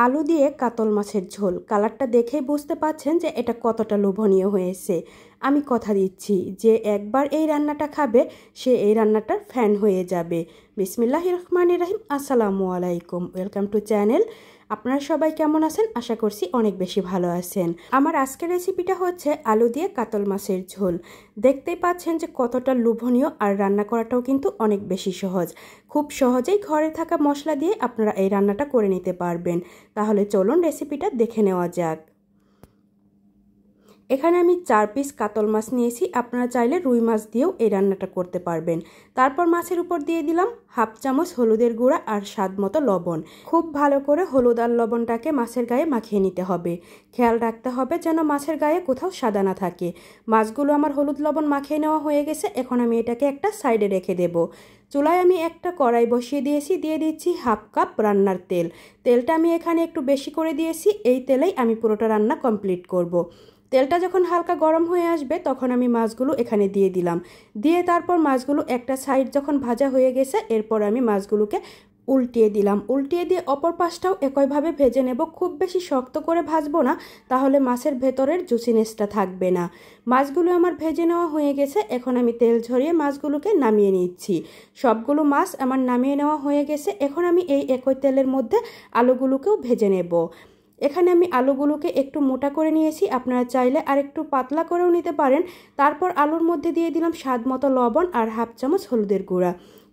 আলু দিয়ে কাতল মাছের ঝোল। কালারটা দেখেই বুঝতে পারছেন যে এটা কতটা লোভনীয় হয়েছে। আমি কথা দিচ্ছি যে একবার এই রান্নাটা খাবে সে এই রান্নাটার ফ্যান হয়ে যাবে। বিসমিল্লাহির রহমানির রহিম। আসসালামু আলাইকুম, ওয়েলকাম টু চ্যানেল। আপনারা সবাই কেমন আছেন? আশা করছি অনেক বেশি ভালো আছেন। আমার আজকের রেসিপিটা হচ্ছে আলু দিয়ে কাতল মাছের ঝোল। দেখতেই পাচ্ছেন যে কতটা লোভনীয়, আর রান্না করাটাও কিন্তু অনেক বেশি সহজ। খুব সহজেই ঘরে থাকা মশলা দিয়ে আপনারা এই রান্নাটা করে নিতে পারবেন। তাহলে চলুন রেসিপিটা দেখে নেওয়া যাক। এখানে আমি 4 পিস কাতল মাছ নিয়েছি। আপনারা চাইলে রুই মাছ দিয়েও এই রান্নাটা করতে পারবেন। তারপর মাছের উপর দিয়ে দিলাম হাফ চামচ হলুদের গুঁড়া আর স্বাদ মতো লবণ। খুব ভালো করে হলুদ আর লবণটাকে মাছের গায়ে মাখিয়ে নিতে হবে। খেয়াল রাখতে হবে যেন মাছের গায়ে কোথাও সাদা না থাকে। মাছগুলো আমার হলুদ লবণ মাখিয়ে নেওয়া হয়ে গেছে। এখন আমি এটাকে একটা সাইডে রেখে দেব। চুলায় আমি একটা কড়াই বসিয়ে দিয়েছি। দিয়ে দিচ্ছি হাফ কাপ রান্নার তেল। তেলটা আমি এখানে একটু বেশি করে দিয়েছি। এই তেলেই আমি পুরোটা রান্না কমপ্লিট করব। তেলটা যখন হালকা গরম হয়ে আসবে তখন আমি মাছগুলো এখানে দিয়ে দিলাম। দিয়ে তারপর মাছগুলো একটা সাইড যখন ভাজা হয়ে গেছে এরপর আমি মাছগুলোকে উল্টিয়ে দিলাম। উল্টিয়ে দিয়ে অপর পাশটাও একইভাবে ভেজে নেব। খুব বেশি শক্ত করে ভাজবো না, তাহলে মাছের ভেতরের জুসিনেসটা থাকবে না। মাছগুলো আমার ভেজে নেওয়া হয়ে গেছে। এখন আমি তেল ঝরিয়ে মাছগুলোকে নামিয়ে নিচ্ছি। সবগুলো মাছ আমার নামিয়ে নেওয়া হয়ে গেছে। এখন আমি এই একই তেলের মধ্যে আলুগুলোকেও ভেজে নেব। এখানে আমি আলুগুলোকে একটু মোটা করে নিয়েছি। আপনারা চাইলে আর একটু পাতলা করেও নিতে পারেন। তারপর আলুর মধ্যে দিয়ে দিলাম স্বাদ মতো লবণ আর হাফ চামচ হলুদের গুঁড়া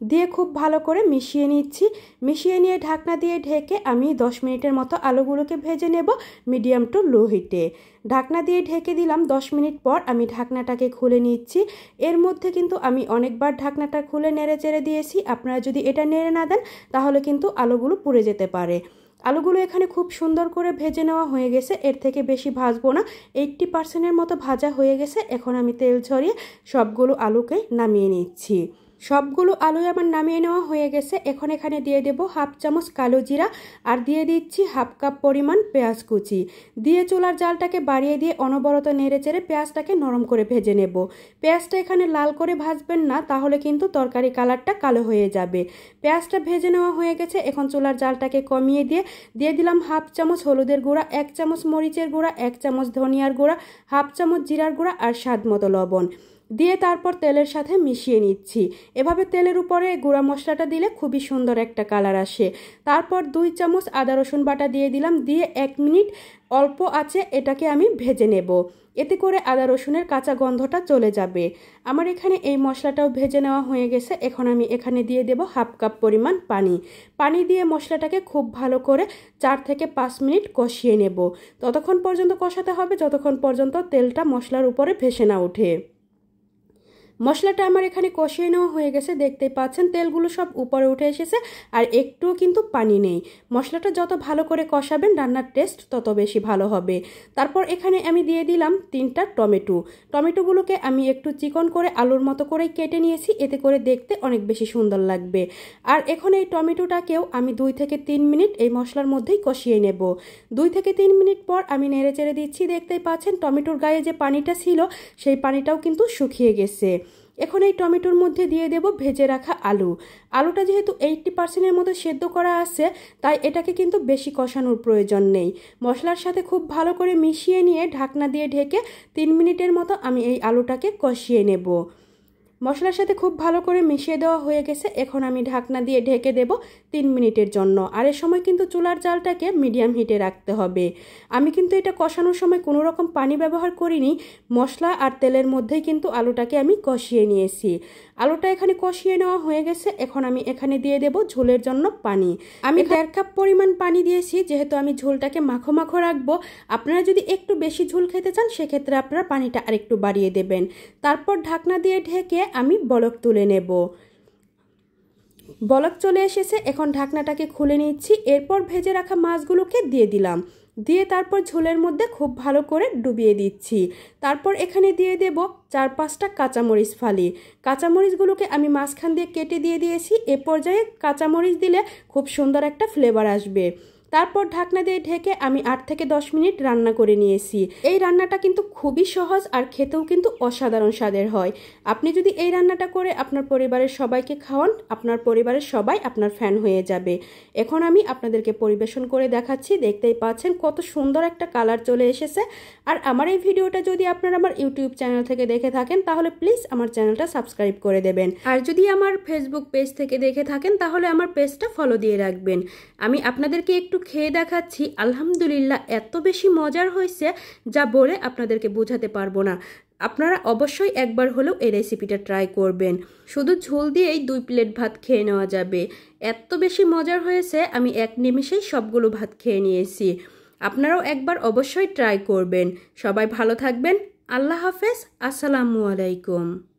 দিয়ে খুব ভালো করে মিশিয়ে নিচ্ছি। মিশিয়ে নিয়ে ঢাকনা দিয়ে ঢেকে আমি 10 মিনিটের মতো আলুগুলোকে ভেজে নেব মিডিয়াম টু লো হিটে। ঢাকনা দিয়ে ঢেকে দিলাম। 10 মিনিট পর আমি ঢাকনাটাকে খুলে নিচ্ছি। এর মধ্যে কিন্তু আমি অনেকবার ঢাকনাটা খুলে নেড়ে চেড়ে দিয়েছি। আপনারা যদি এটা নেড়ে না দেন তাহলে কিন্তু আলুগুলো পুড়ে যেতে পারে। আলুগুলো এখানে খুব সুন্দর করে ভেজে নেওয়া হয়ে গেছে। এর থেকে বেশি ভাজবো না। 80% মতো ভাজা হয়ে গেছে। এখন আমি তেল ঝরিয়ে সবগুলো আলুকে নামিয়ে নিচ্ছি। সবগুলো আলু আমার নামিয়ে নেওয়া হয়ে গেছে। এখন এখানে দিয়ে দেব হাফ চামচ কালো জিরা আর দিয়ে দিচ্ছি হাফ কাপ পরিমাণ পেঁয়াজ কুচি। দিয়ে চুলার জালটাকে বাড়িয়ে দিয়ে অনবরত নেড়ে চেড়ে পেঁয়াজটাকে নরম করে ভেজে নেব। পেঁয়াজটা এখানে লাল করে ভাজবেন না, তাহলে কিন্তু তরকারি কালারটা কালো হয়ে যাবে। পেঁয়াজটা ভেজে নেওয়া হয়ে গেছে। এখন চুলার জালটাকে কমিয়ে দিয়ে দিলাম হাফ চামচ হলুদের গুঁড়া, 1 চামচ মরিচের গুঁড়া, 1 চামচ ধনিয়ার গুঁড়া, হাফ চামচ জিরার গুঁড়া আর স্বাদ মতো লবণ দিয়ে তারপর তেলের সাথে মিশিয়ে নিচ্ছি। এভাবে তেলের উপরে গুঁড়া মশলাটা দিলে খুবই সুন্দর একটা কালার আসে। তারপর 2 চামচ আদা রসুন বাটা দিয়ে দিলাম। দিয়ে 1 মিনিট অল্প আঁচে এটাকে আমি ভেজে নেব। এতে করে আদা রসুনের কাঁচা গন্ধটা চলে যাবে। আমার এখানে এই মশলাটাও ভেজে নেওয়া হয়ে গেছে। এখন আমি এখানে দিয়ে দেব হাফ কাপ পরিমাণ পানি। পানি দিয়ে মশলাটাকে খুব ভালো করে 4 থেকে 5 মিনিট কষিয়ে নেব। ততক্ষণ পর্যন্ত কষাতে হবে যতক্ষণ পর্যন্ত তেলটা মশলার উপরে ভেসে না ওঠে। মশলাটা আমার এখানে কষিয়ে নেওয়া হয়ে গেছে। দেখতেই পাচ্ছেন তেলগুলো সব উপরে উঠে এসেছে আর একটুও কিন্তু পানি নেই। মশলাটা যত ভালো করে কষাবেন রান্নার টেস্ট তত বেশি ভালো হবে। তারপর এখানে আমি দিয়ে দিলাম 3টা টমেটো। টমেটোগুলোকে আমি একটু চিকন করে আলুর মতো করে কেটে নিয়েছি। এতে করে দেখতে অনেক বেশি সুন্দর লাগবে। আর এখন এই টমেটোটাকেও আমি 2 থেকে 3 মিনিট এই মশলার মধ্যেই কষিয়ে নেব। 2 থেকে 3 মিনিট পর আমি নেড়ে চেড়ে দিচ্ছি। দেখতেই পাচ্ছেন টমেটোর গায়ে যে পানিটা ছিল সেই পানিটাও কিন্তু শুকিয়ে গেছে। এখন এই টমেটোর মধ্যে দিয়ে দেব ভেজে রাখা আলু। আলুটা যেহেতু 80% মতো সেদ্ধ করা আছে তাই এটাকে কিন্তু বেশি কষানোর প্রয়োজন নেই। মশলার সাথে খুব ভালো করে মিশিয়ে নিয়ে ঢাকনা দিয়ে ঢেকে 3 মিনিটের মতো আমি এই আলুটাকে কষিয়ে নেব। মশলার সাথে খুব ভালো করে মিশিয়ে দেওয়া হয়ে গেছে। এখন আমি ঢাকনা দিয়ে ঢেকে দেব 3 মিনিটের জন্য। আর এর সময় কিন্তু চুলার জালটাকে মিডিয়াম হিটে রাখতে হবে। আমি কিন্তু এটা কষানোর সময় কোনো রকম পানি ব্যবহার করিনি। মশলা আর তেলের মধ্যেই কিন্তু আলুটাকে আমি কষিয়ে নিয়েছি। আলুটা এখানে কষিয়ে নেওয়া হয়ে গেছে। এখন আমি এখানে দিয়ে দেব ঝোলের জন্য পানি। আমি 1.5 কাপ পরিমাণ পানি দিয়েছি, যেহেতু আমি ঝোলটাকে মাখো মাখো রাখবো। আপনারা যদি একটু বেশি ঝোল খেতে চান সেক্ষেত্রে আপনারা পানিটা আরেকটু বাড়িয়ে দেবেন। তারপর ঢাকনা দিয়ে ঢেকে আমি বলক তুলে নেব। বলক চলে এসেছে। এখন ঢাকনাটাকে খুলে নিচ্ছি। এরপর ভেজে রাখা মাছগুলোকে দিয়ে দিলাম। দিয়ে তারপর ঝোলের মধ্যে খুব ভালো করে ডুবিয়ে দিচ্ছি। তারপর এখানে দিয়ে দেব 4-5টা কাঁচামরিচ ফালি। কাঁচামরিচগুলোকে আমি মাঝখান দিয়ে কেটে দিয়ে দিয়েছি। এ পর্যায়ে কাঁচামরিচ দিলে খুব সুন্দর একটা ফ্লেভার আসবে। তারপর ঢাকনা দিয়ে ঢেকে আমি 8 থেকে 10 মিনিট রান্না করে নিয়েছি। এই রান্নাটা কিন্তু খুবই সহজ আর খেতেও কিন্তু অসাধারণ স্বাদের হয়। আপনি যদি এই রান্নাটা করে আপনার পরিবারের সবাইকে খাওয়ান, আপনার পরিবারের সবাই আপনার ফ্যান হয়ে যাবে। এখন আমি আপনাদেরকে পরিবেশন করে দেখাচ্ছি। দেখতেই পাচ্ছেন কত সুন্দর একটা কালার চলে এসেছে। আর আমার এই ভিডিওটা যদি আপনারা আমার ইউটিউব চ্যানেল থেকে দেখে থাকেন তাহলে প্লিজ আমার চ্যানেলটা সাবস্ক্রাইব করে দেবেন। আর যদি আমার ফেসবুক পেজ থেকে দেখে থাকেন তাহলে আমার পেজটা ফলো দিয়ে রাখবেন। আমি আপনাদেরকে একটু খেয়ে দেখাচ্ছি। আলহামদুলিল্লাহ, এত বেশি মজার হয়েছে যা বলে আপনাদেরকে বোঝাতে পারবো না। আপনারা অবশ্যই একবার হলেও এই রেসিপিটা ট্রাই করবেন। শুধু ঝোল দিয়েই 2 প্লেট ভাত খেয়ে নেওয়া যাবে। এত বেশি মজার হয়েছে, আমি 1 নিমেষেই সবগুলো ভাত খেয়ে নিয়েছি। আপনারাও একবার অবশ্যই ট্রাই করবেন। সবাই ভালো থাকবেন। আল্লাহ হাফেজ। আসসালামু আলাইকুম।